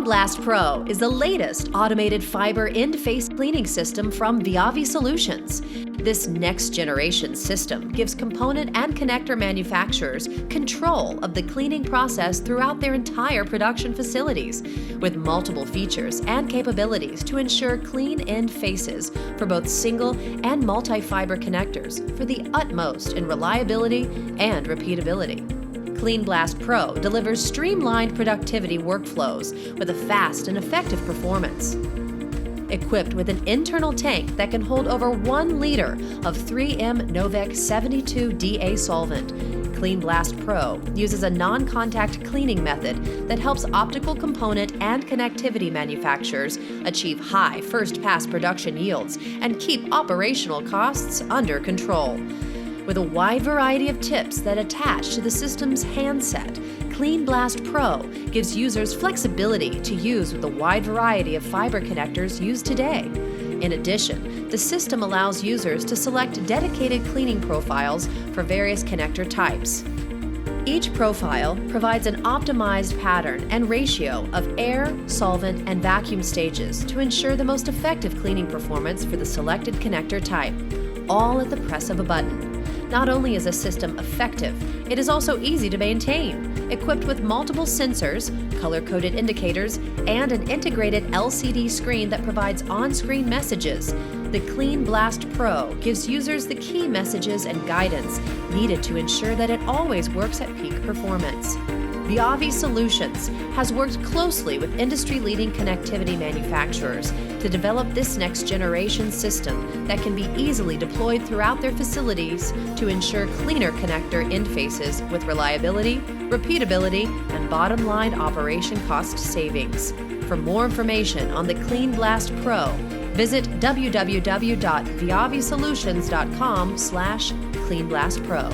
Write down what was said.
Blast Pro is the latest automated fiber in-face cleaning system from Viavi Solutions. This next-generation system gives component and connector manufacturers control of the cleaning process throughout their entire production facilities, with multiple features and capabilities to ensure clean end faces for both single and multi-fiber connectors for the utmost in reliability and repeatability. Clean Blast Pro delivers streamlined productivity workflows with a fast and effective performance. Equipped with an internal tank that can hold over 1 liter of 3M Novec 72DA solvent, Clean Blast Pro uses a non-contact cleaning method that helps optical component and connectivity manufacturers achieve high first-pass production yields and keep operational costs under control. With a wide variety of tips that attach to the system's handset, Clean Blast Pro gives users flexibility to use with a wide variety of fiber connectors used today. In addition, the system allows users to select dedicated cleaning profiles for various connector types. Each profile provides an optimized pattern and ratio of air, solvent, and vacuum stages to ensure the most effective cleaning performance for the selected connector type, all at the press of a button. Not only is the system effective, it is also easy to maintain. Equipped with multiple sensors, color-coded indicators, and an integrated LCD screen that provides on-screen messages, the Clean Blast Pro gives users the key messages and guidance needed to ensure that it always works at peak performance. Viavi Solutions has worked closely with industry-leading connectivity manufacturers to develop this next-generation system that can be easily deployed throughout their facilities to ensure cleaner connector interfaces with reliability, repeatability, and bottom-line operation cost savings. For more information on the Clean Blast Pro, visit www.viavisolutions.com/cleanblastpro.